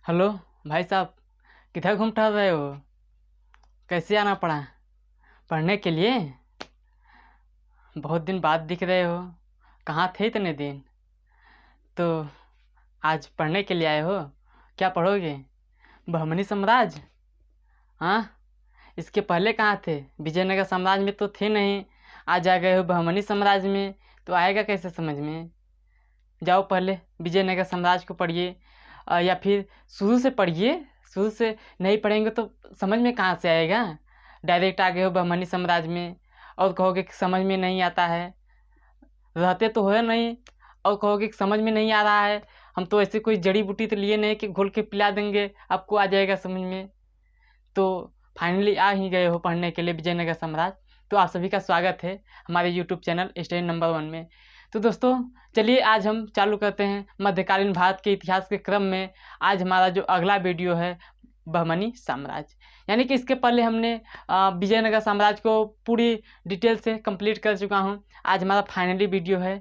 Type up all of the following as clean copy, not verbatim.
Hello भाई साहब, किधर घूम टहल रहे हो? कैसे आना पड़ा पढ़ने के लिए? बहुत दिन बाद दिख रहे हो। कहाँ थे इतने दिन? तो आज पढ़ने के लिए आए हो? क्या पढ़ोगे? बहमनी साम्राज्य? हाँ, इसके पहले कहाँ थे? विजयनगर साम्राज्य में तो थे नहीं, आज आ गए हो बहमनी साम्राज्य में। तो आएगा कैसे समझ में? जाओ पहले विजयनगर साम्राज्य को पढ़िए, या फिर शुरू से पढ़िए। शुरू से नहीं पढ़ेंगे तो समझ में कहाँ से आएगा? डायरेक्ट आ गए हो बहमनी साम्राज्य में और कहोगे कि समझ में नहीं आता है। रहते तो हो नहीं और कहोगे कि समझ में नहीं आ रहा है। हम तो ऐसे कोई जड़ी बूटी तो लिए नहीं कि घोल के पिला देंगे आपको आ जाएगा समझ में। तो फाइनली आ ही गए हो पढ़ने के लिए विजयनगर साम्राज्य। तो आप सभी का स्वागत है हमारे यूट्यूब चैनल स्टडी नंबर 1 में। तो दोस्तों, चलिए आज हम चालू करते हैं मध्यकालीन भारत के इतिहास के क्रम में। आज हमारा जो अगला वीडियो है बहमनी साम्राज्य, यानी कि इसके पहले हमने विजयनगर साम्राज्य को पूरी डिटेल से कंप्लीट कर चुका हूँ। आज हमारा फाइनली वीडियो है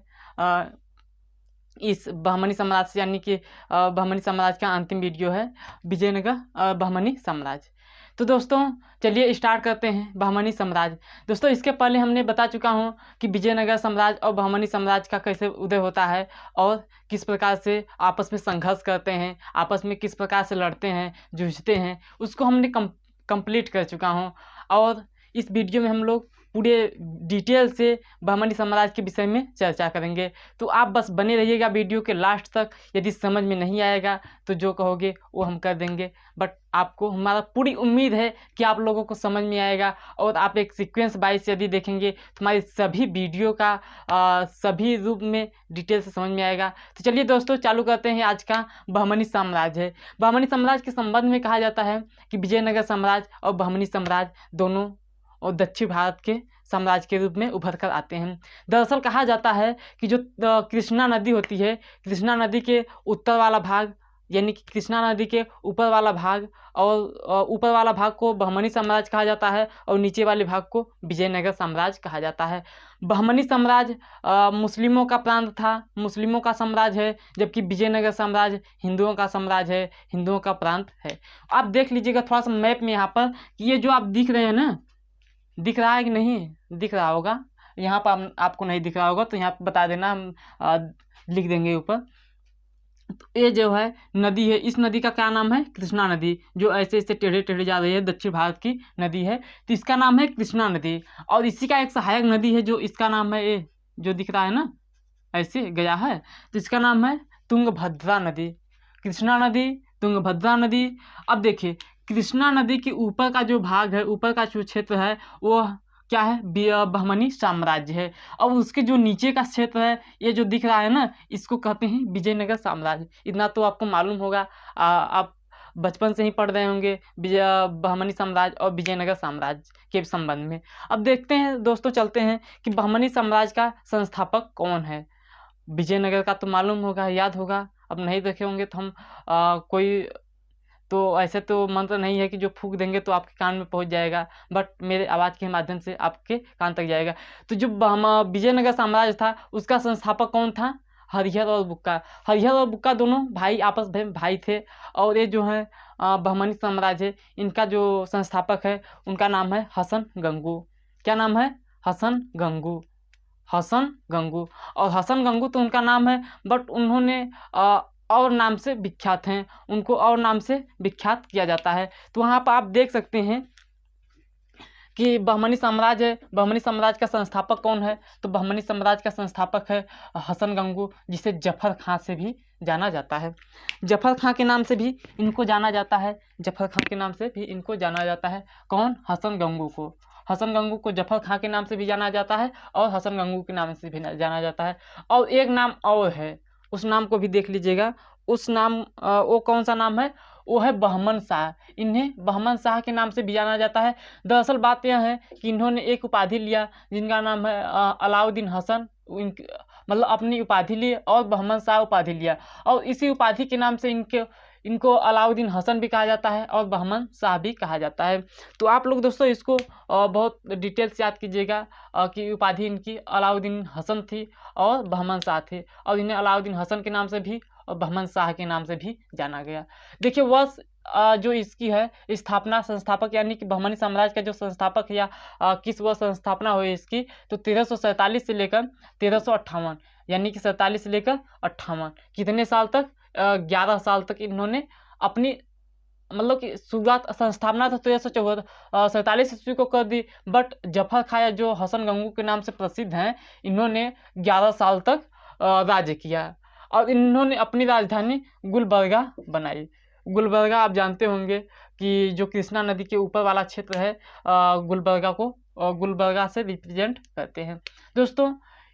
इस बहमनी साम्राज्य से, यानी कि बहमनी साम्राज्य का अंतिम वीडियो है विजयनगर बहमनी साम्राज्य। तो दोस्तों चलिए स्टार्ट करते हैं बहमनी साम्राज्य। दोस्तों इसके पहले हमने बता चुका हूँ कि विजयनगर साम्राज्य और बहमनी साम्राज्य का कैसे उदय होता है और किस प्रकार से आपस में संघर्ष करते हैं, आपस में किस प्रकार से लड़ते हैं, जूझते हैं, उसको हमने कंप्लीट कर चुका हूँ। और इस वीडियो में हम लोग पूरे डिटेल से बहमनी साम्राज्य के विषय में चर्चा करेंगे। तो आप बस बने रहिएगा वीडियो के लास्ट तक। यदि समझ में नहीं आएगा तो जो कहोगे वो हम कर देंगे, बट आपको हमारा पूरी उम्मीद है कि आप लोगों को समझ में आएगा और आप एक सीक्वेंस वाइज यदि देखेंगे तो हमारी सभी वीडियो का सभी रूप में डिटेल से समझ में आएगा। तो चलिए दोस्तों चालू करते हैं। आज का बहमनी साम्राज्य है। बहमनी साम्राज्य के संबंध में कहा जाता है कि विजयनगर साम्राज्य और बहमनी साम्राज्य दोनों और दक्षिण भारत के साम्राज्य के रूप में उभर कर आते हैं। दरअसल कहा जाता है कि जो कृष्णा नदी होती है, कृष्णा नदी के उत्तर वाला भाग यानी कि कृष्णा नदी के ऊपर वाला भाग, और ऊपर वाला भाग को बहमनी साम्राज्य कहा जाता है और नीचे वाले भाग को विजयनगर साम्राज्य कहा जाता है। बहमनी साम्राज्य मुस्लिमों का प्रांत था, मुस्लिमों का साम्राज्य है, जबकि विजयनगर साम्राज्य हिंदुओं का साम्राज्य है, हिंदुओं का प्रांत है। आप देख लीजिएगा थोड़ा सा मैप में यहाँ पर कि ये जो आप दिख रहे हैं ना, दिख रहा है कि नहीं दिख रहा होगा? यहाँ पर आपको नहीं दिख रहा होगा तो यहाँ पर बता देना, हम लिख देंगे ऊपर। तो ये जो है नदी है, इस नदी का क्या नाम है? कृष्णा नदी, जो ऐसे ऐसे टेढ़े टेढ़े जा रही है, दक्षिण भारत की नदी है, तो इसका नाम है कृष्णा नदी। और इसी का एक सहायक नदी है जो इसका नाम है, ये जो दिख रहा है ना ऐसे गया है, तो इसका नाम है तुंगभद्रा नदी। कृष्णा नदी, तुंगभद्रा नदी। अब देखिए कृष्णा नदी के ऊपर का जो भाग है, ऊपर का जो क्षेत्र है वो क्या है? बहमनी साम्राज्य है। और उसके जो नीचे का क्षेत्र है, ये जो दिख रहा है ना, इसको कहते हैं विजयनगर साम्राज्य। इतना तो आपको मालूम होगा, आप बचपन से ही पढ़ रहे होंगे बहमनी साम्राज्य और विजयनगर साम्राज्य के संबंध में। अब देखते हैं दोस्तों, चलते हैं कि बहमनी साम्राज्य का संस्थापक कौन है। विजयनगर का तो मालूम होगा, याद होगा। अब नहीं देखे होंगे तो हम कोई तो ऐसे तो मंत्र नहीं है कि जो फूंक देंगे तो आपके कान में पहुंच जाएगा, बट मेरे आवाज़ के माध्यम से आपके कान तक जाएगा। तो जो विजयनगर साम्राज्य था उसका संस्थापक कौन था? हरिहर और बुक्का। हरिहर और बुक्का दोनों भाई आपस में भाई थे। और ये जो है बहमनी साम्राज्य है, इनका जो संस्थापक है उनका नाम है हसन गंगू। क्या नाम है? हसन गंगू। हसन गंगू। और हसन गंगू तो उनका नाम है, बट उन्होंने और नाम से विख्यात हैं, उनको और नाम से विख्यात किया जाता है। तो वहाँ पर आप देख सकते हैं कि बहमनी साम्राज्य है। बहमनी साम्राज्य का संस्थापक कौन है? तो बहमनी साम्राज्य का संस्थापक है हसन गंगू, जिसे जफर खां से भी जाना जाता है। जफर खां के नाम से भी इनको जाना जाता है। जफर खां के नाम से भी इनको जाना जाता है। कौन? हसन गंगू को। हसन गंगू को जफर खां के नाम से भी जाना जाता है और हसन गंगू के नाम से भी जाना जाता है। और एक नाम और है, उस नाम को भी देख लीजिएगा। उस नाम वो कौन सा नाम है? वो है बहमन शाह। इन्हें बहमन शाह के नाम से भी जाना जाता है। दरअसल बात यह है कि इन्होंने एक उपाधि लिया जिनका नाम है अलाउद्दीन हसन। मतलब अपनी उपाधि लिए और बहमन शाह उपाधि लिया, और इसी उपाधि के नाम से इनको अलाउद्दीन हसन भी कहा जाता है और बहमन शाह भी कहा जाता है। तो आप लोग दोस्तों इसको बहुत डिटेल से याद कीजिएगा कि उपाधि इनकी अलाउद्दीन हसन थी और बहमन शाह थे, और इन्हें अलाउद्दीन हसन के नाम से भी और बहमन शाह के नाम से भी जाना गया। देखिए वह जो इसकी है स्थापना, संस्थापक यानी कि बहमनी साम्राज्य का जो संस्थापक या किस वर्ष संस्थापना हुई इसकी, तो 1347 से लेकर 1358 यानी कि 47 से लेकर 58 कितने साल तक, 11 साल तक इन्होंने अपनी मतलब कि शुरुआत, संस्थापना तो 1347 ईस्वी को कर दी, बट जफर खां जो हसन गंगू के नाम से प्रसिद्ध हैं, इन्होंने 11 साल तक राज्य किया और इन्होंने अपनी राजधानी गुलबर्गा बनाई। गुलबर्गा आप जानते होंगे कि जो कृष्णा नदी के ऊपर वाला क्षेत्र है, गुलबर्गा को गुलबर्गा से रिप्रेजेंट करते हैं। दोस्तों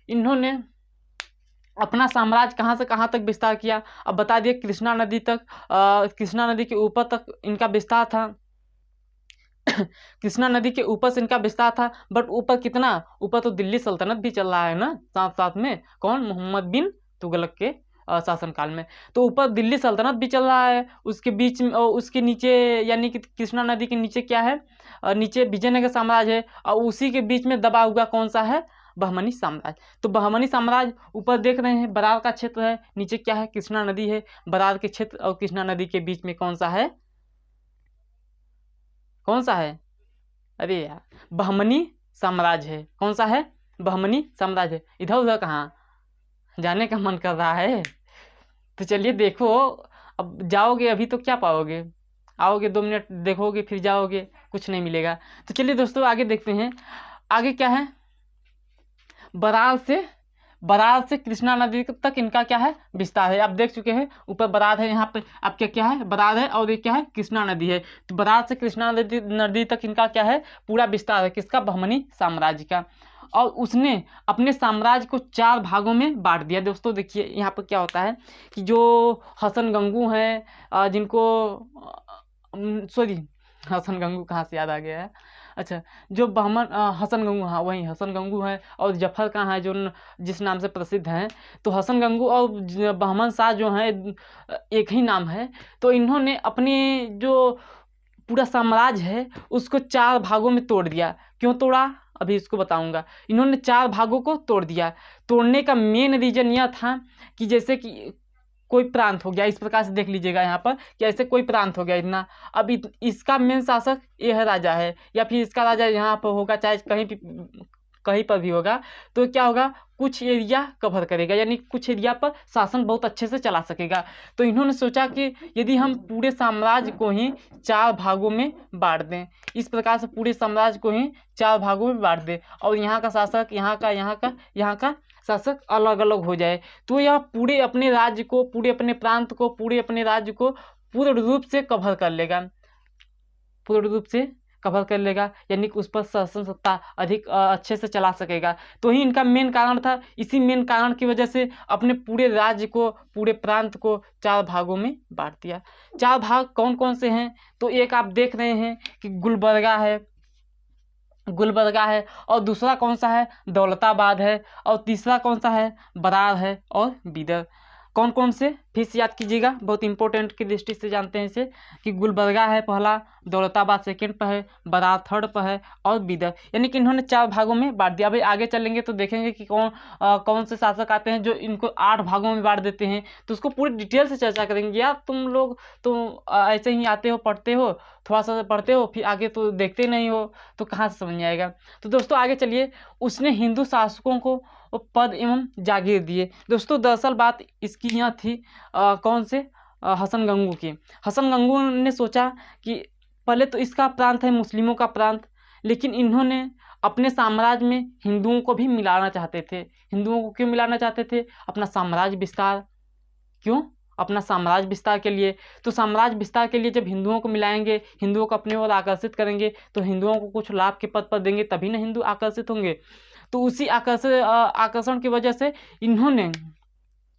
इन्होंने अपना साम्राज्य कहाँ से कहाँ तक विस्तार किया, अब बता दिए कृष्णा नदी तक, कृष्णा नदी के ऊपर तक इनका विस्तार था। कृष्णा नदी के ऊपर से इनका विस्तार था, बट ऊपर कितना, ऊपर तो दिल्ली सल्तनत भी चल रहा है ना साथ साथ में, कौन, मोहम्मद बिन तुगलक के शासनकाल में, तो ऊपर दिल्ली सल्तनत भी चल रहा है। उसके बीच में उसके नीचे यानी कि कृष्णा नदी के नीचे क्या है, नीचे विजयनगर साम्राज्य है, और उसी के बीच में दबा हुआ कौन सा है, बहमनी साम्राज्य। तो बहमनी साम्राज्य ऊपर देख रहे हैं बरार का क्षेत्र है, नीचे क्या है, कृष्णा नदी है। बरार के क्षेत्र और कृष्णा नदी के बीच में कौन सा है, कौन सा है, अरे यार बहमनी साम्राज्य है। कौन सा है, बहमनी साम्राज्य है। इधर उधर कहाँ जाने का मन कर रहा है, तो चलिए देखो, अब जाओगे अभी तो क्या पाओगे, आओगे 2 मिनट देखोगे फिर जाओगे, कुछ नहीं मिलेगा। तो चलिए दोस्तों आगे देखते हैं, आगे क्या है, बरार से कृष्णा नदी तक इनका क्या है, विस्तार है। आप देख चुके हैं ऊपर बरार है, यहाँ पे आपके क्या है, बरार है, और ये क्या है, कृष्णा नदी है। तो बरार से कृष्णा नदी तक इनका क्या है, पूरा विस्तार है, किसका, बहमनी साम्राज्य का। और उसने अपने साम्राज्य को 4 भागों में बांट दिया। दोस्तों देखिए यहाँ पर क्या होता है कि जो हसन गंगू हैं, जिनको सॉरी हसन गंगू कहाँ से याद आ गया है, अच्छा जो बहमन हसन गंगू, हाँ वही हसन गंगू है, और जफर खां है जो जिस नाम से प्रसिद्ध हैं। तो हसन गंगू और बहमन शाह जो हैं एक ही नाम है। तो इन्होंने अपने जो पूरा साम्राज्य है उसको 4 भागों में तोड़ दिया। क्यों तोड़ा, अभी इसको बताऊंगा। इन्होंने 4 भागों को तोड़ दिया। तोड़ने का मेन रीजन यह था कि जैसे कि कोई प्रांत हो गया, इस प्रकार से देख लीजिएगा यहाँ पर कि ऐसे कोई प्रांत हो गया इतना, अब इसका मेन शासक यह राजा है, या फिर इसका राजा यहाँ पर होगा, चाहे कहीं पर भी होगा, तो क्या होगा, कुछ एरिया कवर करेगा, यानी कुछ एरिया पर शासन बहुत अच्छे से चला सकेगा। तो इन्होंने सोचा कि यदि हम पूरे साम्राज्य को ही 4 भागों में बांट दें, इस प्रकार से पूरे साम्राज्य को ही 4 भागों में बांट दें, और यहाँ का शासक यहाँ का शासक अलग अलग हो जाए, तो यह पूरे अपने राज्य को, पूरे अपने प्रांत को, पूरे अपने राज्य को पूर्ण रूप से कवर कर लेगा, पूर्ण रूप से कवर कर लेगा, यानी कि उस पर शासन सत्ता अधिक अच्छे से चला सकेगा। तो ही इनका मेन कारण था। इसी मेन कारण की वजह से अपने पूरे राज्य को, पूरे प्रांत को 4 भागों में बांट दिया। 4 भाग कौन कौन से हैं, तो एक आप देख रहे हैं कि गुलबर्गा है, और दूसरा कौन सा है, दौलताबाद है, और तीसरा कौन सा है, बरार है, और बीदर। कौन कौन से, फिर से याद कीजिएगा, बहुत इंपॉर्टेंट की दृष्टि से जानते हैं इसे, कि गुलबर्गा है पहला, दौलताबाद सेकंड पर है, बरार थर्ड पर है, और बीदर। यानी कि इन्होंने 4 भागों में बांट दिया। अभी आगे चलेंगे तो देखेंगे कि कौन से शासक आते हैं जो इनको 8 भागों में बांट देते हैं, तो उसको पूरी डिटेल से चर्चा करेंगे। यार तुम लोग तो ऐसे ही आते हो, पढ़ते हो, थोड़ा सा पढ़ते हो, फिर आगे तो देखते नहीं हो, तो कहाँ से समझ में आएगा। तो दोस्तों आगे चलिए, उसने हिंदू शासकों को पद एवं जागीर दिए। दोस्तों दरअसल बात इसकी यहाँ थी, कौन से, हसन गंगू की। हसन गंगू ने सोचा कि पहले तो इसका प्रांत है मुस्लिमों का प्रांत, लेकिन इन्होंने अपने साम्राज्य में हिंदुओं को भी मिलाना चाहते थे। हिंदुओं को क्यों मिलाना चाहते थे, अपना साम्राज्य विस्तार, क्यों, अपना साम्राज्य विस्तार के लिए। तो साम्राज्य विस्तार के लिए जब हिंदुओं को मिलाएंगे, हिंदुओं को अपने ओर आकर्षित करेंगे, तो हिंदुओं को कुछ लाभ के पद पर देंगे, तभी ना हिंदू आकर्षित होंगे। तो उसी आकर्षण की वजह से इन्होंने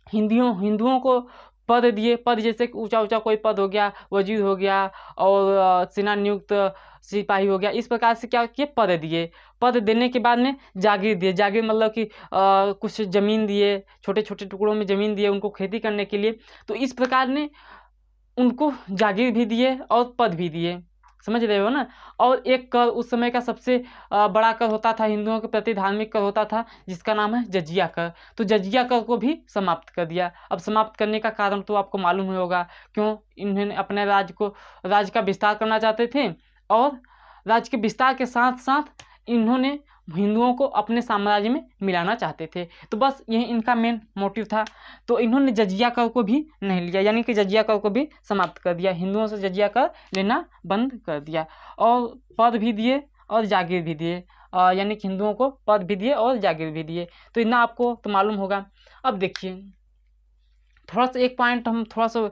हिंदुओं को पद दिए। पद जैसे ऊंचा ऊंचा कोई पद हो गया, वजीर हो गया, और सेना नियुक्त सिपाही हो गया, इस प्रकार से क्या किए, पद दिए। पद देने के बाद में जागीर दिए। जागीर मतलब कि कुछ ज़मीन दिए, छोटे छोटे टुकड़ों में ज़मीन दिए उनको खेती करने के लिए। तो इस प्रकार ने उनको जागीर भी दिए और पद भी दिए। समझ रहे हो ना। और एक कर उस समय का सबसे बड़ा कर होता था हिंदुओं के प्रति, धार्मिक कर होता था, जिसका नाम है जजिया कर। तो जजिया कर को भी समाप्त कर दिया। अब समाप्त करने का कारण तो आपको मालूम ही होगा, क्यों? इन्होंने अपने राज्य का विस्तार करना चाहते थे, और राज्य के विस्तार के साथ साथ इन्होंने हिंदुओं को अपने साम्राज्य में मिलाना चाहते थे। तो बस यही इनका मेन मोटिव था। तो इन्होंने जजिया कर को भी नहीं लिया, यानी कि जजिया कर को भी समाप्त कर दिया, हिंदुओं से जजिया कर लेना बंद कर दिया, और पद भी दिए और जागीर भी दिए, यानी कि हिंदुओं को पद भी दिए और जागीर भी दिए। तो इतना आपको तो मालूम होगा। अब देखिए, थोड़ा सा एक पॉइंट हम थोड़ा सा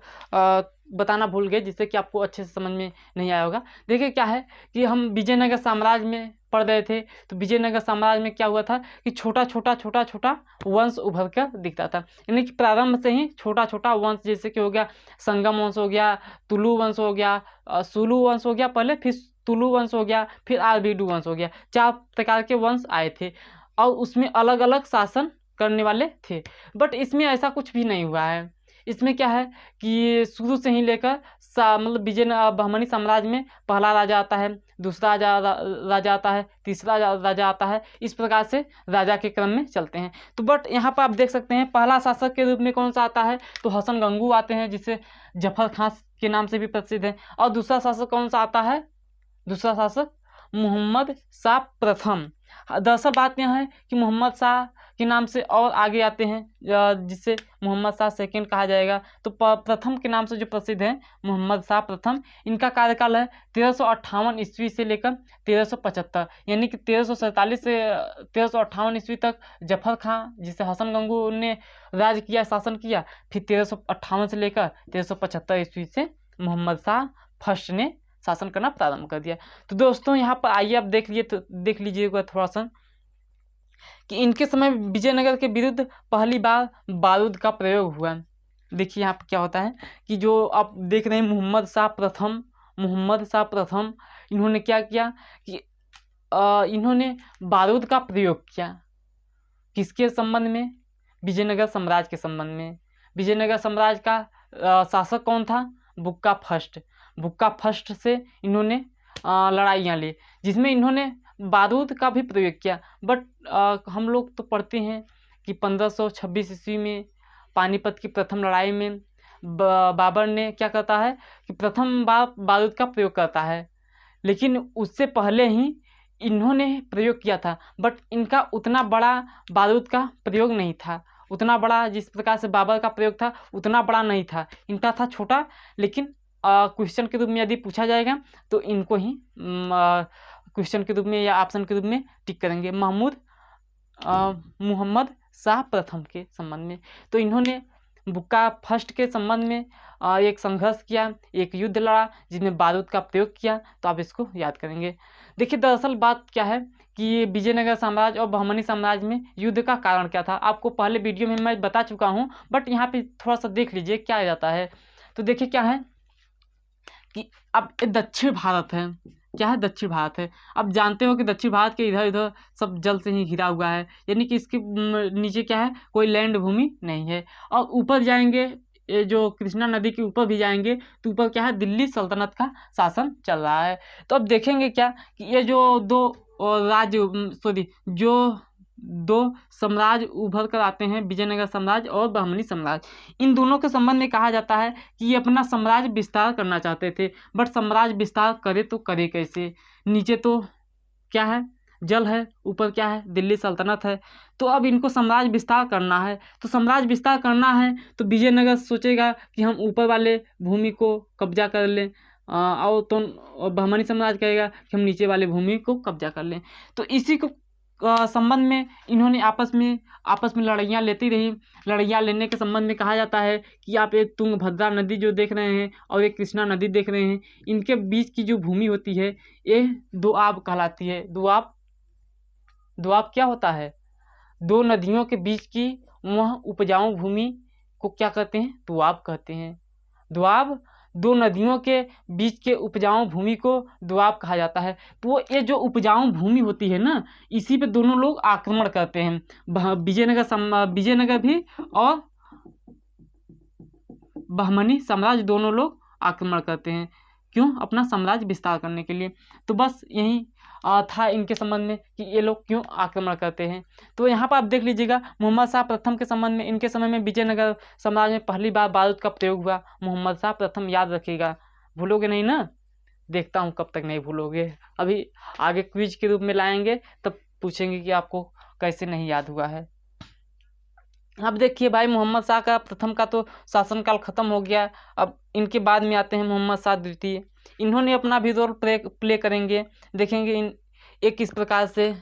बताना भूल गए, जिससे कि आपको अच्छे से समझ में नहीं आया होगा। देखिए क्या है कि हम विजयनगर साम्राज्य में पढ़ रहे थे, तो विजयनगर साम्राज्य में क्या हुआ था कि छोटा छोटा वंश उभर कर दिखता था, यानी कि प्रारंभ से ही छोटा छोटा वंश, जैसे कि हो गया संगम वंश हो गया, तुलु वंश हो गया, सुलु वंश हो गया पहले, फिर तुलु वंश हो गया, फिर आरबीडू वंश हो गया। 4 प्रकार के वंश आए थे, और उसमें अलग अलग शासन करने वाले थे। बट इसमें ऐसा कुछ भी नहीं हुआ है। इसमें क्या है कि शुरू से ही लेकर मतलब बहमनी साम्राज्य में पहला राजा आता है, दूसरा राजा आता है, तीसरा राजा आता है, इस प्रकार से राजा के क्रम में चलते हैं। तो बट यहाँ पर आप देख सकते हैं पहला शासक के रूप में कौन सा आता है, तो हसन गंगू आते हैं, जिसे जफर खां के नाम से भी प्रसिद्ध है। और दूसरा शासक कौन सा आता है, दूसरा शासक मोहम्मद शाह प्रथम। दरअसल बात यह है कि मोहम्मद शाह के नाम से और आगे आते हैं, जिसे मोहम्मद शाह सेकंड कहा जाएगा। तो प्रथम के नाम से जो प्रसिद्ध है मोहम्मद शाह प्रथम, इनका कार्यकाल है 1358 ईस्वी से लेकर 1375, यानी कि 1347 से 1358 ईस्वी तक जफर खां, जिसे हसन गंगू ने राज किया, शासन किया। फिर 1358 से लेकर 1375 ईस्वी से मोहम्मद शाह फर्स्ट ने शासन करना प्रारंभ कर दिया। तो दोस्तों यहाँ पर आइए आप देख लीजिएगा थोड़ा सा कि इनके समय विजयनगर के विरुद्ध पहली बार बारूद का प्रयोग हुआ। देखिए यहाँ पर क्या होता है कि जो आप देख रहे हैं मोहम्मद शाह प्रथम, इन्होंने क्या किया कि इन्होंने बारूद का प्रयोग किया। किसके संबंध में? विजयनगर साम्राज्य के संबंध में। विजयनगर साम्राज्य का शासक कौन था? बुक्का फर्स्ट से इन्होंने लड़ाइयाँ ली, जिसमें इन्होंने बारूद का भी प्रयोग किया। बट हम लोग तो पढ़ते हैं कि 1526 ईस्वी में पानीपत की प्रथम लड़ाई में बाबर ने क्या करता है कि प्रथम बार बारूद का प्रयोग करता है, लेकिन उससे पहले ही इन्होंने प्रयोग किया था। बट इनका उतना बड़ा बारूद का प्रयोग नहीं था, उतना बड़ा जिस प्रकार से बाबर का प्रयोग था उतना बड़ा नहीं था, इनका था छोटा। लेकिन क्वेश्चन के रूप में यदि पूछा जाएगा तो इनको ही क्वेश्चन के रूप में या ऑप्शन के रूप में टिक करेंगे, मोहम्मद शाह प्रथम के संबंध में। तो इन्होंने बुक्का फर्स्ट के संबंध में एक संघर्ष किया, एक युद्ध लड़ा जिसमें बारूद का प्रयोग किया। तो आप इसको याद करेंगे। देखिए दरअसल बात क्या है कि विजयनगर साम्राज्य और बहमनी साम्राज्य में युद्ध का कारण क्या था, आपको पहले वीडियो में मैं बता चुका हूँ, बट यहाँ पे थोड़ा सा देख लीजिए क्या जाता है। तो देखिए क्या है कि अब दक्षिण भारत है, क्या है? दक्षिण भारत है। अब जानते हो कि दक्षिण भारत के इधर उधर सब जल से ही घिरा हुआ है, यानी कि इसके नीचे क्या है, कोई लैंड भूमि नहीं है। और ऊपर जाएंगे, ये जो कृष्णा नदी के ऊपर भी जाएंगे तो ऊपर क्या है, दिल्ली सल्तनत का शासन चल रहा है। तो अब देखेंगे क्या कि ये जो दो साम्राज्य उभर कर आते हैं, विजयनगर साम्राज्य और बहमनी साम्राज्य, इन दोनों के संबंध में कहा जाता है कि ये अपना साम्राज्य विस्तार करना चाहते थे। बट साम्राज्य विस्तार करे तो करे कैसे? नीचे तो क्या है, जल है, ऊपर क्या है, दिल्ली सल्तनत है। तो अब इनको साम्राज्य विस्तार करना है। तो साम्राज्य विस्तार करना है तो विजयनगर सोचेगा कि हम ऊपर वाले भूमि को कब्जा कर लें, और तो बहमनी साम्राज्य कहेगा कि हम नीचे वाले भूमि को कब्जा कर लें। तो इसी को संबंध में इन्होंने आपस में लड़ाइयाँ लेती रही। लड़ाइयाँ लेने के संबंध में कहा जाता है कि आप एक तुंगभद्रा नदी जो देख रहे हैं और एक कृष्णा नदी देख रहे हैं, इनके बीच की जो भूमि होती है ये दोआब कहलाती है। दोआब क्या होता है? दो नदियों के बीच की वह उपजाऊ भूमि को क्या कहते हैं? दोआब कहते हैं। दोआब, दो नदियों के बीच के उपजाऊ भूमि को दोआब कहा जाता है। तो ये जो उपजाऊ भूमि होती है ना, इसी पे दोनों लोग आक्रमण करते हैं, विजयनगर भी और बहमनी साम्राज्य दोनों लोग आक्रमण करते हैं। क्यों? अपना साम्राज्य विस्तार करने के लिए। तो बस यही था इनके संबंध में कि ये लोग क्यों आक्रमण करते हैं। तो यहाँ पर आप देख लीजिएगा मोहम्मद शाह प्रथम के संबंध में, इनके समय में विजयनगर साम्राज्य में पहली बार बारूद का प्रयोग हुआ। मोहम्मद शाह प्रथम, याद रखिएगा, भूलोगे नहीं ना? देखता हूँ कब तक नहीं भूलोगे। अभी आगे क्विज के रूप में लाएंगे तब पूछेंगे कि आपको कैसे नहीं याद हुआ है। अब देखिए भाई, मोहम्मद शाह का प्रथम का तो शासनकाल खत्म हो गया। अब इनके बाद में आते हैं मोहम्मद शाह द्वितीय। इन्होंने अपना भी रोल प्ले करेंगे। देखेंगे ये किस प्रकार से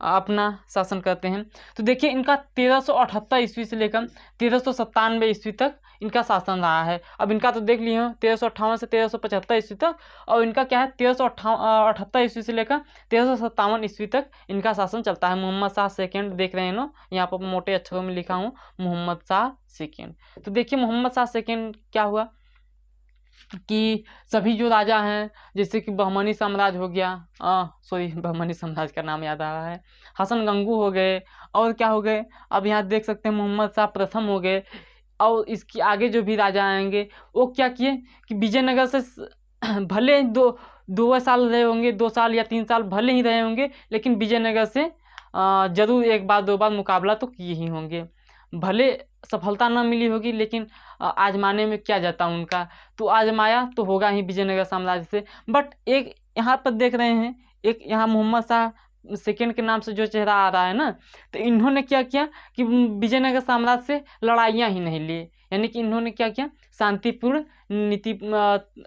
अपना शासन करते हैं। तो देखिए इनका 1378 ईस्वी से लेकर 1397 ईस्वी तक इनका शासन रहा है। अब इनका तो देख लिए 1358 से 1375 ईस्वी तक, और इनका क्या है 1378 ईस्वी से लेकर 1357 ईस्वी तक इनका शासन चलता है। मोहम्मद शाह सेकेंड देख रहे हैं ना, यहाँ पर मोटे अक्षरों में लिखा हूँ मोहम्मद शाह सेकेंड। तो देखिए मोहम्मद शाह सेकेंड क्या हुआ कि सभी जो राजा हैं, जैसे कि बहमनी साम्राज्य हो गया, बहमनी साम्राज्य का नाम याद आ रहा है, हसन गंगू हो गए, और क्या हो गए, अब यहाँ देख सकते हैं मोहम्मद शाह प्रथम हो गए। और इसके आगे जो भी राजा आएंगे वो क्या किए कि विजयनगर से भले दो साल रहे होंगे, 2 साल या 3 साल भले ही रहे होंगे, लेकिन विजयनगर से जरूर एक बार 2 बार मुकाबला तो किए ही होंगे। भले सफलता न मिली होगी, लेकिन आजमाने में क्या जाता उनका, तो आजमाया तो होगा ही विजयनगर साम्राज्य से। बट एक यहाँ पर देख रहे हैं, एक यहाँ मोहम्मद शाह सेकेंड के नाम से जो चेहरा आ रहा है ना, तो इन्होंने क्या किया कि विजयनगर साम्राज्य से लड़ाइयाँ ही नहीं लिए, यानी कि इन्होंने क्या किया,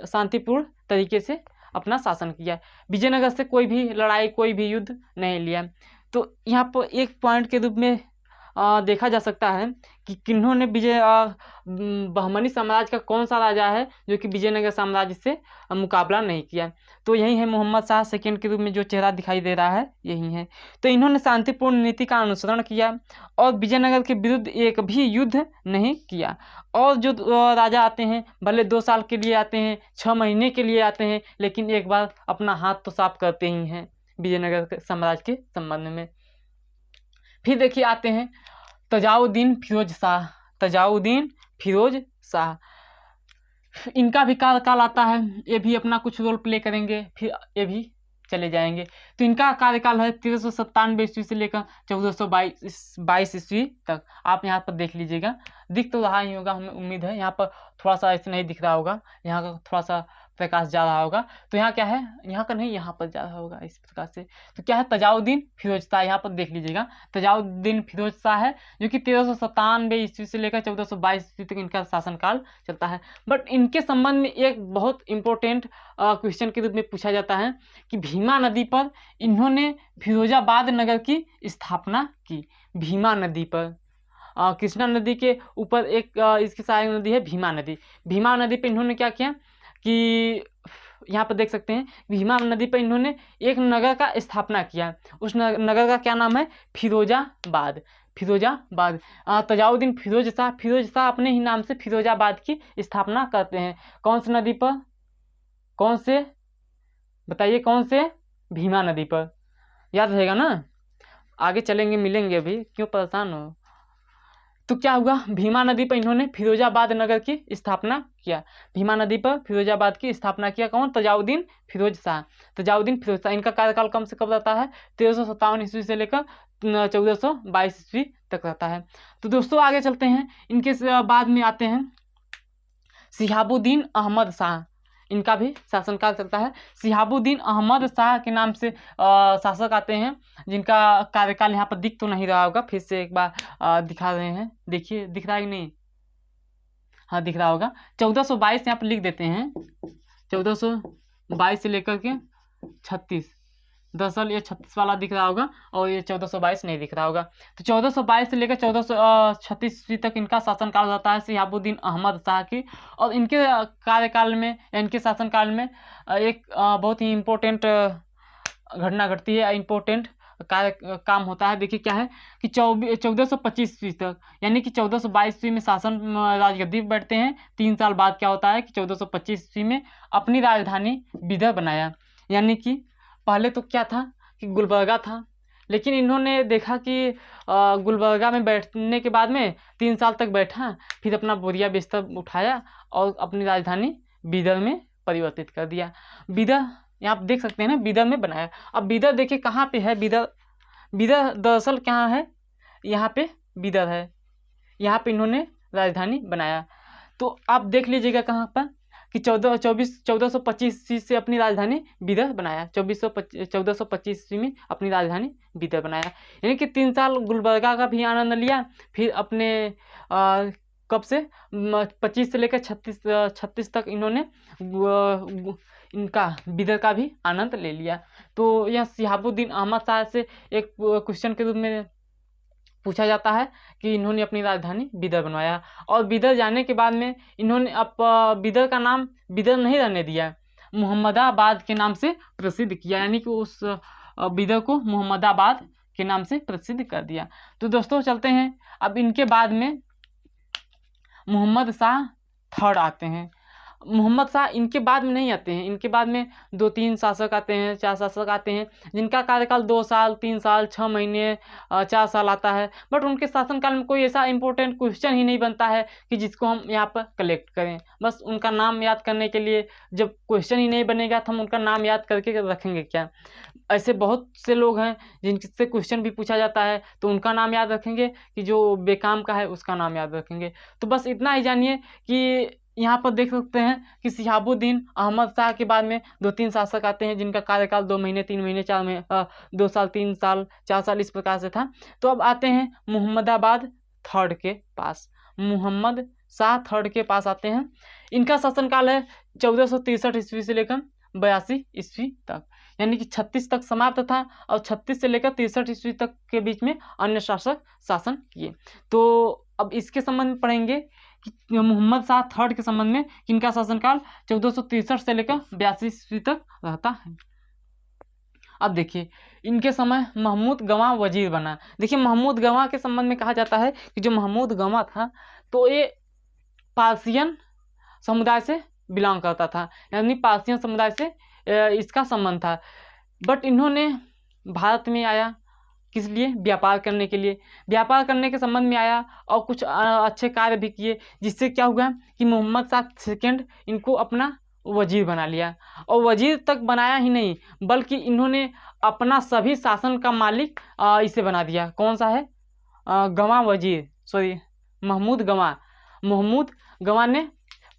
शांतिपूर्ण तरीके से अपना शासन किया। विजयनगर से कोई भी लड़ाई, कोई भी युद्ध नहीं लिया। तो यहाँ पर एक पॉइंट के रूप में देखा जा सकता है कि किन्होंने बहमनी साम्राज्य का कौन सा राजा है जो कि विजयनगर साम्राज्य से मुकाबला नहीं किया। तो यही है मोहम्मद शाह सेकेंड के रूप में जो चेहरा दिखाई दे रहा है, यही है। तो इन्होंने शांतिपूर्ण नीति का अनुसरण किया और विजयनगर के विरुद्ध एक भी युद्ध नहीं किया। और जो राजा आते हैं, भले 2 साल के लिए आते हैं, 6 महीने के लिए आते हैं, लेकिन एक बार अपना हाथ तो साफ करते ही हैं विजयनगर साम्राज्य के संबंध में। फिर देखिए आते हैं तजाउद्दीन फिरोज शाह। इनका भी कार्यकाल आता है, ये भी अपना कुछ रोल प्ले करेंगे, फिर ये भी चले जाएंगे। तो इनका कार्यकाल है 1397 ईस्वी से लेकर 1422 ईस्वी तक। आप यहाँ पर देख लीजिएगा, दिख तो रहा ही होगा, हमें उम्मीद है। यहाँ पर थोड़ा सा ऐसे नहीं दिख रहा होगा, यहाँ का थोड़ा सा प्रकाश जा रहा होगा। तो यहाँ क्या है, यहाँ का नहीं, यहाँ पर जा रहा होगा इस प्रकार से। तो क्या है, तजाउद्दीन फिरोज शाह, यहाँ पर देख लीजिएगा, तजाउद्दीन फिरोज शाह है, जो कि 1397 ईस्वी से लेकर 1422 ईस्वी तक इनका शासनकाल चलता है। बट इनके संबंध में एक बहुत इंपॉर्टेंट क्वेश्चन के रूप में पूछा जाता है कि भीमा नदी पर इन्होंने फिरोजाबाद नगर की स्थापना की। भीमा नदी पर, कृष्णा नदी के ऊपर एक इसकी सहायक नदी है भीमा नदी। भीमा नदी पर इन्होंने क्या किया कि यहाँ पर देख सकते हैं, भीमा नदी पर इन्होंने एक नगर का स्थापना किया। उस नगर का क्या नाम है, फिरोजाबाद। तजाउद्दीन फिरोज शाह अपने ही नाम से फिरोजाबाद की स्थापना करते हैं। कौन सी नदी पर, कौन से बताइए, कौन से, भीमा नदी पर। याद रहेगा ना, आगे चलेंगे मिलेंगे, अभी क्यों परेशान हो। तो क्या हुआ, भीमा नदी पर इन्होंने फिरोजाबाद नगर की स्थापना किया। भीमा नदी पर फिरोजाबाद की स्थापना किया कौन, तजाउद्दीन फिरोज शाह। इनका कार्यकाल कम से कम रहता है 1357 ईस्वी से लेकर 1422 ईस्वी तक रहता है। तो दोस्तों आगे चलते हैं, इनके बाद में आते हैं शिहाबुद्दीन अहमद शाह। इनका भी शासनकाल चलता है। शिहाबुद्दीन अहमद शाह के नाम से शासक आते हैं, जिनका कार्यकाल यहाँ पर दिख तो नहीं रहा होगा, फिर से एक बार दिखा रहे हैं, देखिए दिख रहा है कि नहीं, हाँ दिख रहा होगा। 1422 यहाँ पर लिख देते हैं, 1422 से लेकर के 36, दरअसल ये 36 वाला दिख रहा होगा और ये 1422 नहीं दिख रहा होगा। तो 1422 से लेकर 1436 ईस्वी तक इनका शासनकाल रहता है शिहाबुद्दीन अहमद शाह की। और इनके कार्यकाल में, इनके शासनकाल में एक बहुत ही इम्पोर्टेंट घटना घटती है, इम्पोर्टेंट काम होता है। देखिए क्या है कि 1425 ईस्वी तक, यानी कि 1422 ईस्वी में शासन राजगद्दी पर बैठते हैं। 3 साल बाद क्या होता है कि 1425 ईस्वी में अपनी राजधानी बिदर बनाया। यानी कि पहले तो क्या था कि गुलबर्गा था, लेकिन इन्होंने देखा कि गुलबर्गा में बैठने के बाद में 3 साल तक बैठा, फिर अपना बोरिया बिस्तर उठाया और अपनी राजधानी बिदर में परिवर्तित कर दिया। बिदर यहाँ आप देख सकते हैं ना, बिदर में बनाया। अब बिदर देखिए कहाँ पे है, बिदर दरअसल कहाँ है, यहाँ पे बिदर है, यहाँ पे इन्होंने राजधानी बनाया। तो आप देख लीजिएगा कहाँ पर कि 1425 से अपनी राजधानी बिदर बनाया, 1425 ईस्वी में अपनी राजधानी बिदर बनाया। यानी कि 3 साल गुलबर्गा का भी आनंद लिया, फिर अपने कब से 25 से लेकर 36 तक इन्होंने इनका बिदर का भी आनंद ले लिया। तो यह शिहाबुद्दीन अहमद शाह से एक क्वेश्चन के रूप में पूछा जाता है कि इन्होंने अपनी राजधानी बिदर बनवाया। और बिदर जाने के बाद में इन्होंने अब बिदर का नाम बिदर नहीं रहने दिया, मोहम्मदाबाद के नाम से प्रसिद्ध किया, यानी कि उस बिदर को मोहम्मदाबाद के नाम से प्रसिद्ध कर दिया। तो दोस्तों चलते हैं, अब इनके बाद में मोहम्मद शाह थर्ड आते हैं। मोहम्मद शाह इनके बाद में नहीं आते हैं, इनके बाद में 2-3 शासक आते हैं, 4 शासक आते हैं, जिनका कार्यकाल 2 साल, 3 साल, 6 महीने, 4 साल आता है। बट उनके शासनकाल में कोई ऐसा इंपॉर्टेंट क्वेश्चन ही नहीं बनता है कि जिसको हम यहाँ पर कलेक्ट करें। बस उनका नाम याद करने के लिए, जब क्वेश्चन ही नहीं बनेगा तो हम उनका नाम याद करके रखेंगे क्या। ऐसे बहुत से लोग हैं जिनसे क्वेश्चन भी पूछा जाता है तो उनका नाम याद रखेंगे, कि जो बेकाम का है उसका नाम याद रखेंगे। तो बस इतना ही जानिए कि यहाँ पर देख सकते हैं कि शिहाबुद्दीन अहमद शाह के बाद में 2-3 शासक आते हैं, जिनका कार्यकाल 2 महीने, 3 महीने, 4 महीने, 2 साल, 3 साल, 4 साल इस प्रकार से था। तो अब आते हैं मोहम्मदाबाद थर्ड के पास, मोहम्मद शाह थर्ड के पास आते हैं। इनका शासनकाल है 1463 ईस्वी से लेकर 82 ईस्वी तक, यानी कि 36 तक समाप्त था और 36 से लेकर 63 ईस्वी तक के बीच में अन्य शासक शासन किए। तो अब इसके संबंध में पढ़ेंगे कि मोहम्मद शाह थर्ड के संबंध में इनका शासनकाल 1463 से लेकर 82 ईस्वी तक रहता है। अब देखिए इनके समय महमूद गवाह वजीर बना। देखिए महमूद गवाह के संबंध में कहा जाता है कि जो महमूद गवाह था तो ये पारसियन समुदाय से बिलोंग करता था, यानी पारसियन समुदाय से इसका संबंध था। बट इन्होंने भारत में आया किस लिए, व्यापार करने के लिए, व्यापार करने के संबंध में आया और कुछ अच्छे कार्य भी किए, जिससे क्या हुआ कि मोहम्मद शाह सेकंड इनको अपना वजीर बना लिया। और वजीर तक बनाया ही नहीं बल्कि इन्होंने अपना सभी शासन का मालिक इसे बना दिया। कौन सा है, गवाह वजीर, सॉरी महमूद गवाह ने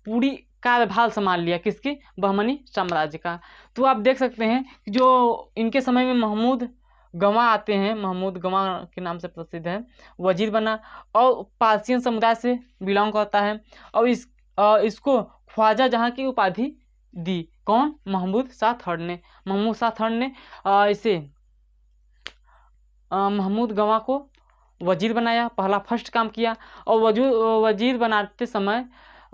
पूरी कार्यभार संभाल लिया किसकी, बहमनी साम्राज्य का। तो आप देख सकते हैं कि जो इनके समय में महमूद गवाह आते हैं, महमूद गवाह के नाम से प्रसिद्ध है, वजीर बना और पारसियन समुदाय से बिलोंग करता है और इसको ख्वाजा जहाँ की उपाधि दी। कौन, महमूद शाह थर्ड ने इसे महमूद गवाह को वजीर बनाया, पहला फर्स्ट काम किया। और वजीर बनाते समय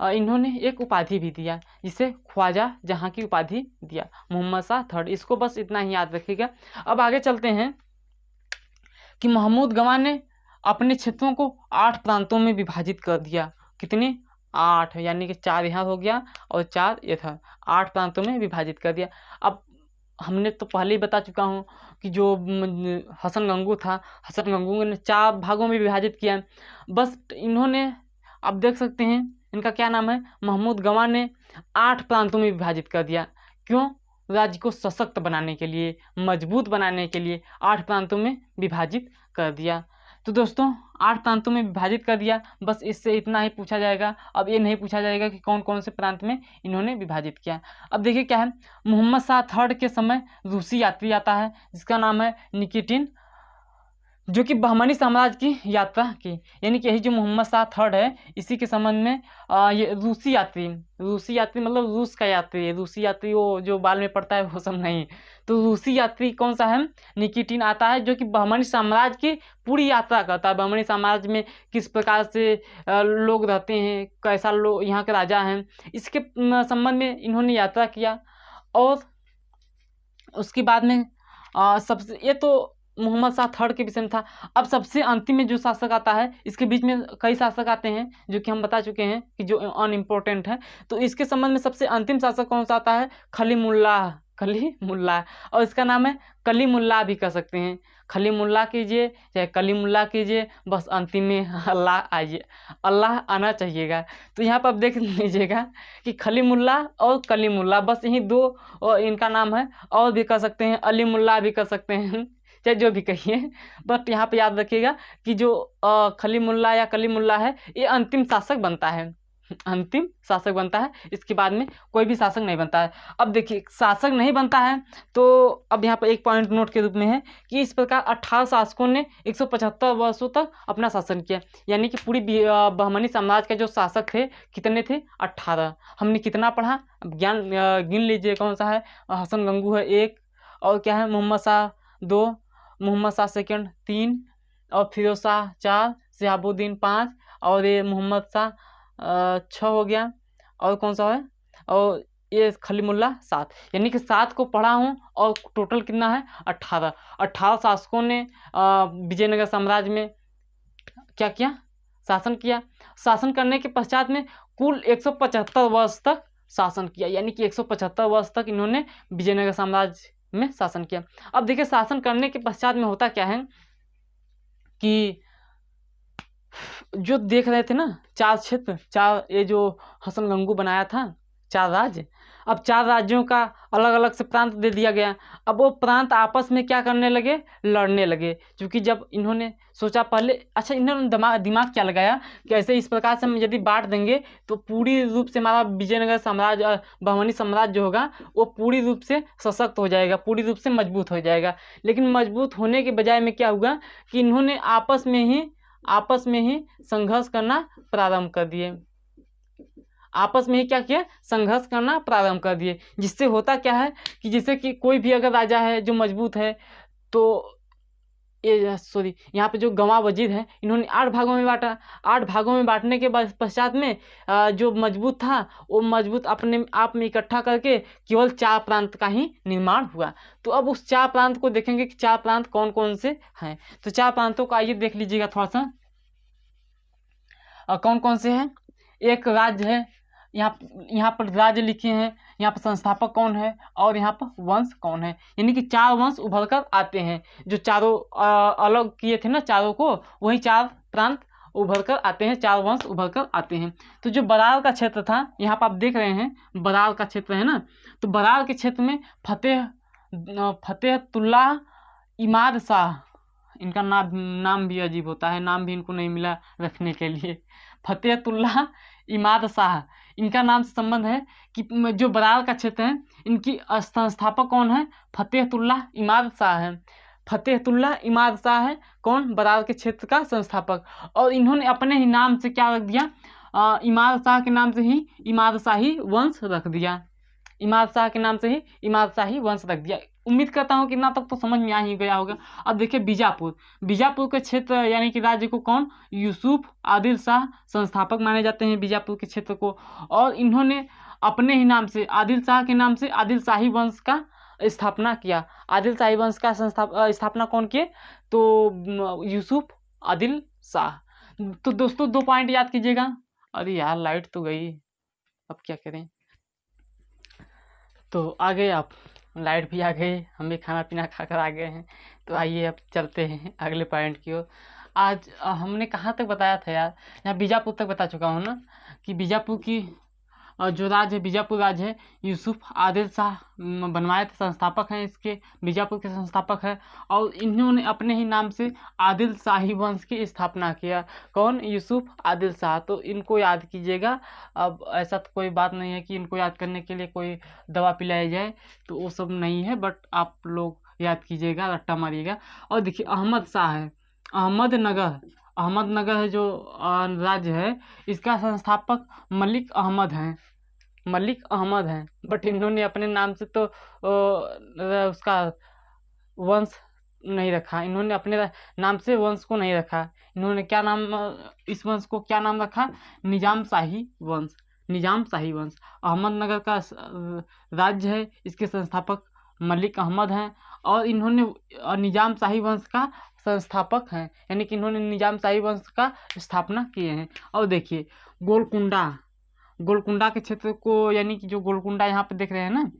इन्होंने एक उपाधि भी दिया जिसे ख्वाजा जहाँ की उपाधि दिया, मोहम्मद शाह थर्ड। इसको बस इतना ही याद रखिएगा। अब आगे चलते हैं कि महमूद गवाह ने अपने क्षेत्रों को 8 प्रांतों में विभाजित कर दिया। कितने, 8, यानी कि 4 यहाँ हो गया और 4 इधर, 8 प्रांतों में विभाजित कर दिया। अब हमने तो पहले ही बता चुका हूँ कि जो हसन गंगू था, हसन गंगू ने 4 भागों में विभाजित किया। बस इन्होंने, आप देख सकते हैं इनका क्या नाम है, महमूद गवाह ने 8 प्रांतों में विभाजित कर दिया। क्यों, राज्य को सशक्त बनाने के लिए, मजबूत बनाने के लिए 8 प्रांतों में विभाजित कर दिया। तो दोस्तों 8 प्रांतों में विभाजित कर दिया, बस इससे इतना ही पूछा जाएगा। अब ये नहीं पूछा जाएगा कि कौन कौन से प्रांत में इन्होंने विभाजित किया। अब देखिए क्या है, मोहम्मद शाह थर्ड के समय रूसी यात्री आता है जिसका नाम है निकिटिन, जो कि बहमनी साम्राज्य की यात्रा की। यानी कि यही जो मोहम्मद शाह थर्ड है इसी के संबंध में ये रूसी यात्री मतलब रूस का यात्री है। रूसी यात्री वो जो बाल में पड़ता है वो सब नहीं। तो रूसी यात्री कौन सा है, निकिटिन आता है, जो कि बहमनी साम्राज्य की पूरी यात्रा करता है। बहमनी साम्राज्य में किस प्रकार से लोग रहते हैं, कैसा लोग यहाँ के राजा हैं, इसके संबंध में इन्होंने यात्रा किया। और उसके बाद में सबसे, ये तो मोहम्मद शाह थर्ड के विषय में था। अब सबसे अंतिम में जो शासक आता है, इसके बीच में कई शासक आते हैं जो कि हम बता चुके हैं कि जो अनइम्पोर्टेंट है। तो इसके संबंध में सबसे अंतिम शासक कौन सा आता है, कलीमुल्लाह, और इसका नाम है कलीमुल्लाह भी कह सकते हैं। खलीमुल्लाह कीजिए चाहे कलीमुल्लाह कीजिए, बस अंतिम में अल्लाह आइए, अल्लाह आना चाहिएगा। तो यहाँ पर आप देख लीजिएगा कि खलीमुल्लाह और कलीमुल्लाह बस यही दो और इनका नाम है। और भी कर सकते हैं, अलीमुल्लाह भी कर सकते हैं, चाहे जो भी कहिए, बट यहाँ पे याद रखिएगा कि जो खलीमुल्लाह या कलीमुल्लाह है ये अंतिम शासक बनता है, अंतिम शासक बनता है। इसके बाद में कोई भी शासक नहीं बनता है। अब देखिए शासक नहीं बनता है तो अब यहाँ पर एक पॉइंट नोट के रूप में है कि इस प्रकार 18 शासकों ने 175 वर्षों तक अपना शासन किया, यानी कि पूरी बहमनी साम्राज्य के जो शासक थे कितने थे, 18। हमने कितना पढ़ा, अब ज्ञान गिन लीजिए कौन सा है। हसन गंगू है 1, और क्या है मोहम्मद शाह 2, मोहम्मद शाह सेकंड 3, और फिरोज शाह 4, शहाबुद्दीन 5, और ये मोहम्मद शाह 6 हो गया, और कौन सा है, और ये खलीमुल्लाह 7, यानी कि 7 को पढ़ा हूँ और टोटल कितना है 18 शासकों ने विजयनगर साम्राज्य में क्या किया, शासन किया। शासन करने के पश्चात में कुल 175 वर्ष तक शासन किया, यानी कि 175 वर्ष तक इन्होंने विजयनगर साम्राज्य में शासन किया। अब देखिए शासन करने के पश्चात में होता क्या है कि जो देख रहे थे ना 4 क्षेत्र, 4 ये जो हसन गंगू बनाया था 4 राज्य, अब 4 राज्यों का अलग अलग से प्रांत दे दिया गया। अब वो प्रांत आपस में क्या करने लगे, लड़ने लगे। क्योंकि जब इन्होंने सोचा पहले, अच्छा इन्होंने दिमाग क्या लगाया कि ऐसे इस प्रकार से हम यदि बांट देंगे तो पूरी रूप से हमारा विजयनगर साम्राज्य, बहमनी साम्राज्य जो होगा वो पूरी रूप से सशक्त हो जाएगा, पूरी रूप से मजबूत हो जाएगा। लेकिन मजबूत होने के बजाय में क्या हुआ कि इन्होंने आपस में ही संघर्ष करना प्रारंभ कर दिए, आपस में ही क्या किया, संघर्ष करना प्रारंभ कर दिए। जिससे होता क्या है कि जैसे कि कोई भी अगर राजा है जो मजबूत है तो ये यहाँ पे जो गवाह वजीर है इन्होंने 8 भागों में बांटा। 8 भागों में बांटने के बाद पश्चात में जो मजबूत था वो मजबूत अपने आप में इकट्ठा करके केवल 4 प्रांत का ही निर्माण हुआ। तो अब उस 4 प्रांत को देखेंगे कि 4 प्रांत कौन कौन से हैं। तो 4 प्रांतों को आइए देख लीजिएगा थोड़ा सा, कौन कौन से हैं। एक राज्य है, यहाँ पर राज्य लिखे हैं, यहाँ पर संस्थापक कौन है और यहाँ पर वंश कौन है, यानी कि 4 वंश उभर कर आते हैं। जो चारों अलग किए थे ना चारों को, वही 4 प्रांत उभर कर आते हैं, 4 वंश उभर कर आते हैं। तो जो बरार का क्षेत्र था, यहाँ पर आप देख रहे हैं बरार का क्षेत्र है ना, तो बरार के क्षेत्र में फतेहतुल्लाह इमाद शाह, इनका नाम भी अजीब होता है, नाम भी इनको नहीं मिला रखने के लिए। फतेहतुल्लाह इमाद शाह, इनका नाम से संबंध है कि जो बरार का क्षेत्र है इनकी संस्थापक कौन है, फतेहतुल्लाह इमाद शाह है। फतेहतुल्लाह इमाद शाह है कौन, बरार के क्षेत्र का संस्थापक। और इन्होंने अपने ही नाम से क्या रख दिया, इमाद शाह के नाम से ही इमाद शाही वंश रख दिया, इमाद शाह के नाम से ही इमाद शाही वंश रख दिया। उम्मीद करता हूँ कि इतना तक तो समझ में आ ही गया होगा। अब देखिए बीजापुर के क्षेत्र यानी कि राज्य को कौन, यूसुफ आदिल शाह संस्थापक माने जाते हैं बीजापुर के क्षेत्र को। और इन्होंने अपने ही नाम से, आदिल शाह के नाम से आदिल शाही वंश का स्थापना किया। आदिल शाही वंश का स्थापना कौन किए, तो यूसुफ आदिल शाह। तो दोस्तों 2 पॉइंट याद कीजिएगा। अरे यार लाइट तो गई, अब क्या करें। तो आ गए आप, लाइट भी आ गई, हम भी खाना पीना खाकर आ गए हैं। तो आइए अब चलते हैं अगले पॉइंट की ओर। आज हमने कहाँ तक बताया था यार, यहाँ बीजापुर तक बता चुका हूँ ना, कि बीजापुर की जो राज्य है, बीजापुर राज्य है, यूसुफ आदिल शाह बनवाए थे, संस्थापक हैं इसके, बीजापुर के संस्थापक हैं। और इन्होंने अपने ही नाम से आदिल शाही वंश की स्थापना किया। कौन, यूसुफ आदिल शाह। तो इनको याद कीजिएगा। अब ऐसा तो कोई बात नहीं है कि इनको याद करने के लिए कोई दवा पिलाई जाए, तो वो सब नहीं है, बट आप लोग याद कीजिएगा, रट्टा मारिएगा। और देखिए अहमद शाह है, अहमदनगर है जो राज्य है, इसका संस्थापक मलिक अहमद हैं। बट इन्होंने अपने नाम से तो उसका वंश नहीं रखा, इन्होंने अपने नाम से वंश को नहीं रखा। इन्होंने क्या नाम, इस वंश को क्या नाम रखा, निजाम शाही वंश। अहमदनगर का राज्य है, इसके संस्थापक मलिक अहमद हैं। और इन्होंने निजाम शाही वंश का संस्थापक हैं, यानी कि इन्होंने निजाम शाही वंश का स्थापना किए हैं। और देखिए गोलकुंडा के क्षेत्र को, यानी कि जो गोलकुंडा यहाँ पे देख रहे हैं ना,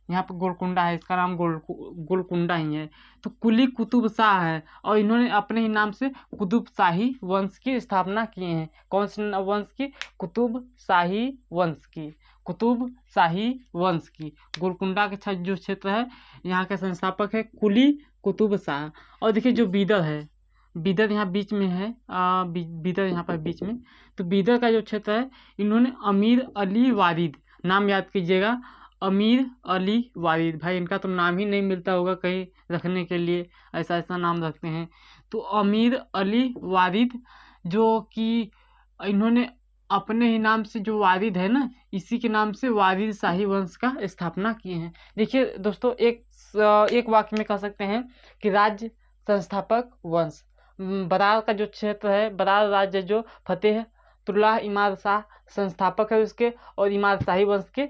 यहाँ पर गोलकुंडा है, इसका नाम गोलकुंडा ही है। तो कुली कुतुब शाह है और इन्होंने अपने ही नाम से कुतुब शाही वंश की स्थापना किए हैं। कौन से वंश की? कुतुब शाही वंश की, कुतुब शाही वंश की। गोलकुंडा के जो क्षेत्र है यहाँ के संस्थापक है कुली कुतुब शाह। और देखिए जो बीदर है, बीदर यहाँ बीच में है, बीदर यहाँ पर बीच में। तो बीदर का जो क्षेत्र है इन्होंने अमीर अली वारिद, नाम याद कीजिएगा, अमीर अली वारिद। भाई इनका तो नाम ही नहीं मिलता होगा कहीं रखने के लिए, ऐसा ऐसा नाम रखते हैं। तो अमीर अली वारिद जो कि इन्होंने अपने ही नाम से, जो वारिद है ना, इसी के नाम से वारिद शाही वंश का स्थापना किए हैं। देखिए दोस्तों, एक वाक्य में कह सकते हैं कि राज्य संस्थापक वंश। बरार का जो क्षेत्र है, बरार राज्य जो फतेहतुल्लाह इमाद शाह संस्थापक है उसके, और इमाद शाही वंश के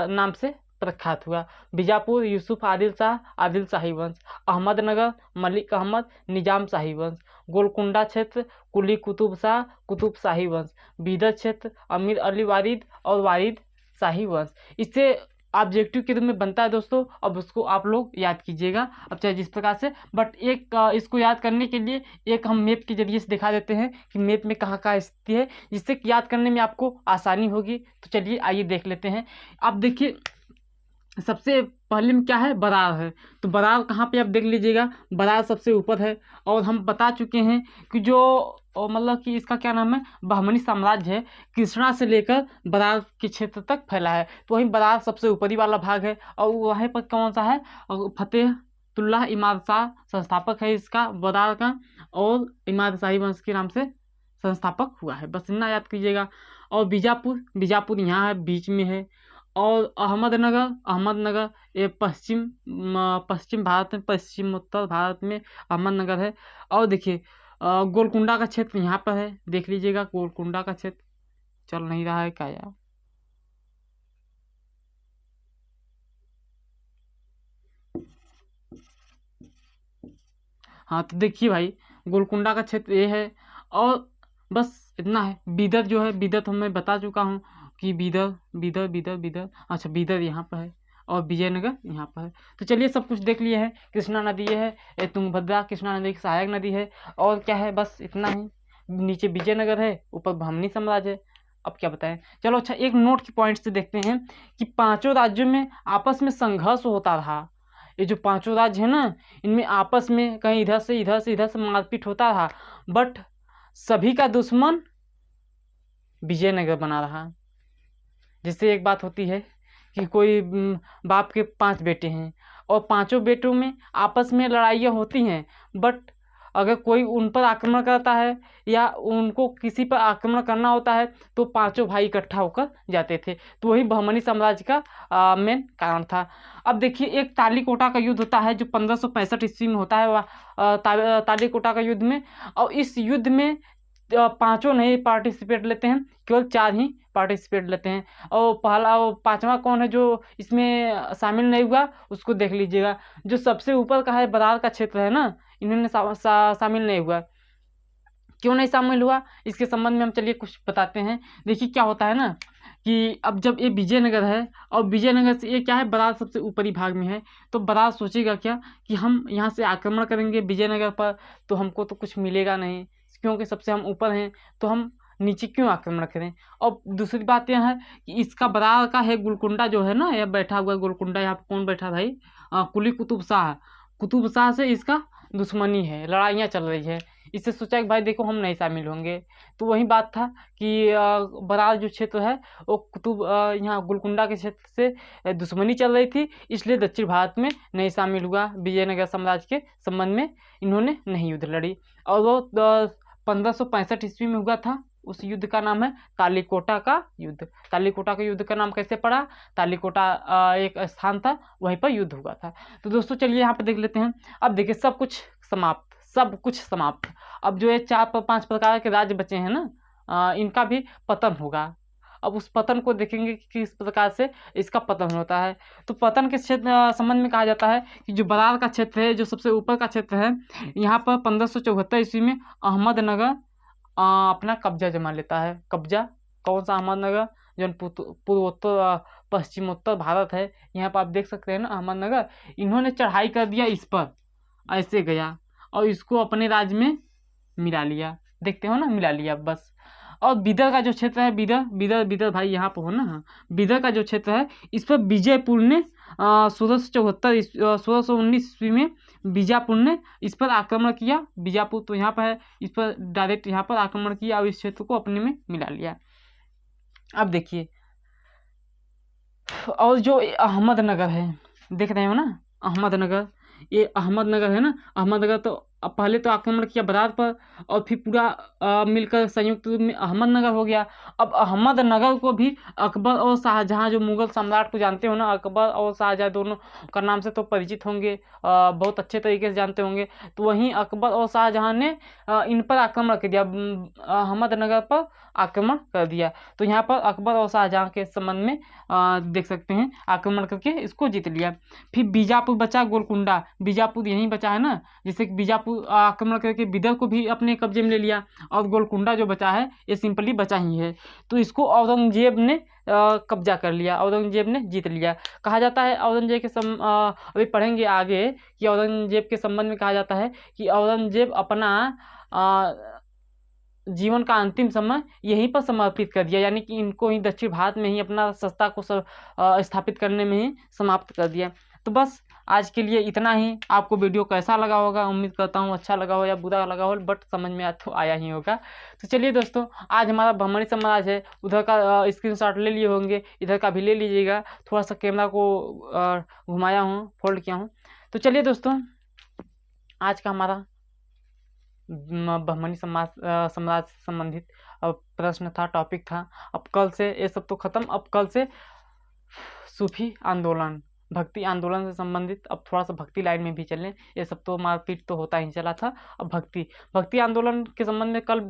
नाम से प्रख्यात हुआ। बीजापुर यूसुफ आदिल शाह, आदिल शाही वंश। अहमदनगर मलिक अहमद, निजाम शाही वंश। गोलकुंडा क्षेत्र कुली कुतुब शाह, कुतुब शाही वंश। बीदर क्षेत्र अमीर अली वारिद और वारिद शाही वंश। इससे ऑब्जेक्टिव के रूप में बनता है दोस्तों, अब उसको आप लोग याद कीजिएगा, अब चाहे जिस प्रकार से। बट एक इसको याद करने के लिए एक हम मैप के जरिए से दिखा देते हैं कि मैप में कहाँ कहाँ स्थिति है, जिससे याद करने में आपको आसानी होगी। तो चलिए आइए देख लेते हैं। अब देखिए सबसे पहले में क्या है, बरार है। तो बरार कहाँ पे आप देख लीजिएगा, बरार सबसे ऊपर है। और हम बता चुके हैं कि जो मतलब कि इसका क्या नाम है, बहमनी साम्राज्य है, कृष्णा से लेकर बरार के क्षेत्र तक फैला है। तो वहीं बरार सबसे ऊपरी वाला भाग है। और वहीं पर कौन सा है, फतेहतुल्लाह इमाद शाह संस्थापक है इसका, बरार का, और इमाद शाही वंश के नाम से संस्थापक हुआ है। बस इतना याद कीजिएगा। और बीजापुर यहाँ है, बीच में है। और अहमदनगर ये पश्चिम भारत में, पश्चिमोत्तर भारत में अहमदनगर है। और देखिए गोलकुंडा का क्षेत्र यहाँ पर है, देख लीजिएगा। गोलकुंडा का क्षेत्र चल नहीं रहा है क्या यार, हाँ तो देखिए भाई, गोलकुंडा का क्षेत्र ये है। और बस इतना है। बीदर जो है, बीदर तो मैं बता चुका हूँ कि बीदर, अच्छा बीदर यहाँ पर है, और विजयनगर यहाँ पर है। तो चलिए सब कुछ देख लिए हैं। कृष्णा नदी है, ये तुंगभद्रा कृष्णा नदी की सहायक नदी है। और क्या है, बस इतना ही। नीचे विजयनगर है, ऊपर बहमनी साम्राज्य है। अब क्या बताएं। चलो अच्छा, एक नोट के पॉइंट से देखते हैं कि पांचों राज्यों में आपस में संघर्ष होता रहा। ये जो पांचों राज्य है ना, इनमें आपस में कहीं इधर से मारपीट होता रहा, बट सभी का दुश्मन विजयनगर बना रहा। जैसे एक बात होती है कि कोई बाप के 5 बेटे हैं और पांचों बेटों में आपस में लड़ाइयाँ होती हैं, बट अगर कोई उन पर आक्रमण करता है या उनको किसी पर आक्रमण करना होता है तो पांचों भाई इकट्ठा होकर जाते थे। तो वही बहमनी साम्राज्य का मेन कारण था। अब देखिए एक तालीकोटा का युद्ध होता है जो 1565 ईस्वी में होता है, तालीकोटा का युद्ध में। और इस युद्ध में पांचों नहीं पार्टिसिपेट लेते हैं, केवल 4 ही पार्टिसिपेट लेते हैं। और पांचवा कौन है जो इसमें शामिल नहीं हुआ, उसको देख लीजिएगा। जो सबसे ऊपर का है, बरार का क्षेत्र है ना, इन्होंने शामिल नहीं हुआ। क्यों नहीं शामिल हुआ, इसके संबंध में हम चलिए कुछ बताते हैं। देखिए क्या होता है ना कि अब जब ये विजयनगर है और विजयनगर से ये क्या है, बरार सबसे ऊपरी भाग में है। तो बरार सोचेगा क्या कि हम यहाँ से आक्रमण करेंगे विजयनगर पर तो हमको तो कुछ मिलेगा नहीं, क्योंकि सबसे हम ऊपर हैं, तो हम नीचे क्यों आक्रमण करें। और दूसरी बात यह है कि इसका बरार का है गोलकुंडा जो है ना, यह बैठा हुआ गोलकुंडा, यहाँ पर कौन बैठा भाई, कुली कुतुब शाह से इसका दुश्मनी है, लड़ाइयाँ चल रही है। इससे सोचा कि भाई देखो हम नहीं शामिल होंगे। तो वही बात था कि बरार जो क्षेत्र है वो यहाँ गोलकुंडा के क्षेत्र से दुश्मनी चल रही थी, इसलिए दक्षिण भारत में नहीं शामिल हुआ। विजयनगर साम्राज्य के संबंध में इन्होंने नहीं युद्ध लड़ी। और वो 1565 ईस्वी में हुआ था। उस युद्ध का नाम है तालीकोटा का युद्ध। तालीकोटा के युद्ध का नाम कैसे पड़ा, तालीकोटा एक स्थान था, वहीं पर युद्ध हुआ था। तो दोस्तों चलिए यहाँ पर देख लेते हैं। अब देखिए सब कुछ समाप्त। अब जो ये 4-5 प्रकार के राज्य बचे हैं ना, इनका भी पतन होगा। अब उस पतन को देखेंगे कि किस प्रकार से इसका पतन होता है। तो पतन के क्षेत्र संबंध में कहा जाता है कि जो बरार का क्षेत्र है, जो सबसे ऊपर का क्षेत्र है, यहाँ पर 1574 ईस्वी में अहमदनगर अपना कब्जा जमा लेता है। कब्जा कौन सा अहमदनगर, जो पूर्वोत्तर पश्चिमोत्तर भारत है, यहाँ पर आप देख सकते हैं ना अहमदनगर। इन्होंने चढ़ाई कर दिया इस पर, ऐसे गया और इसको अपने राज्य में मिला लिया, देखते हो ना, मिला लिया बस। और बिदर का जो क्षेत्र है, बिदर भाई यहाँ पर हो ना, बिदर का जो क्षेत्र है इस पर विजयपुर ने 1619 ईस्वी में बीजापुर ने इस पर आक्रमण किया। बीजापुर तो यहाँ पर है, इस पर डायरेक्ट यहाँ पर आक्रमण किया और इस क्षेत्र को अपने में मिला लिया। अब देखिए, और जो अहमदनगर है, देख रहे हो ना अहमदनगर, ये अहमदनगर है ना, अहमदनगर तो पहले तो आक्रमण किया बरार पर और फिर पूरा मिलकर संयुक्त रूप में अहमदनगर हो गया। अब अहमदनगर को भी अकबर और शाहजहां, जो मुगल सम्राट को जानते हो ना, अकबर और शाहजहां दोनों का नाम से तो परिचित होंगे, बहुत अच्छे तरीके से जानते होंगे। तो वहीं अकबर और शाहजहां ने इन पर आक्रमण कर दिया, अहमदनगर पर आक्रमण कर दिया। तो यहाँ पर अकबर और शाहजहां के संबंध में देख सकते हैं आक्रमण करके इसको जीत लिया। फिर बीजापुर बचा, गोलकुंडा, बीजापुर यहीं बचा है ना, जैसे कि बीजापुर आक्रमण करके बिदर को भी अपने कब्जे में ले लिया और गोलकुंडा जो बचा है ये सिंपली बचा ही है। तो इसको औरंगजेब ने कब्जा कर लिया, औरंगजेब ने जीत लिया। कहा जाता है औरंगजेब के अभी पढ़ेंगे आगे कि औरंगजेब के संबंध में कहा जाता है कि औरंगजेब अपना जीवन का अंतिम समय यहीं पर समर्पित कर दिया, यानी कि इनको ही दक्षिण भारत में ही अपना सत्ता को स्थापित करने में ही समाप्त कर दिया। तो बस आज के लिए इतना ही। आपको वीडियो कैसा लगा होगा, उम्मीद करता हूँ अच्छा लगा हो या बुरा लगा हो, बट समझ में तो आया ही होगा। तो चलिए दोस्तों, आज हमारा बहमनी समाज है, उधर का स्क्रीनशॉट ले लिए होंगे, इधर का भी ले लीजिएगा। थोड़ा सा कैमरा को घुमाया हूँ, फोल्ड किया हूँ। तो चलिए दोस्तों, आज का हमारा बहमनी समाज से संबंधित प्रश्न था, टॉपिक था। अब कल से ये सब तो खत्म, अब कल से सूफी आंदोलन, भक्ति आंदोलन से संबंधित अब थोड़ा सा भक्ति लाइन में भी चलें। ये सब तो मारपीट तो होता ही चला था, अब भक्ति आंदोलन के संबंध में कल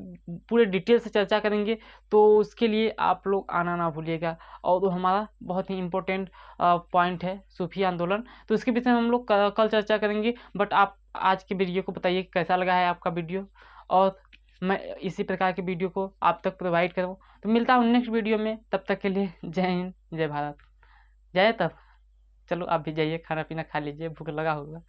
पूरे डिटेल से चर्चा करेंगे। तो उसके लिए आप लोग आना ना भूलिएगा, और वो हमारा बहुत ही इम्पोर्टेंट पॉइंट है सूफी आंदोलन। तो इसके विषय में हम लोग कल चर्चा करेंगे। बट आप आज के वीडियो को बताइए कैसा लगा है आपका वीडियो, और मैं इसी प्रकार के वीडियो को आप तक प्रोवाइड करूँ। तो मिलता हूँ नेक्स्ट वीडियो में, तब तक के लिए जय हिंद, जय भारत, जय। तब चलो आप भी जाइए, खाना पीना खा लीजिए, भूख लगा होगा।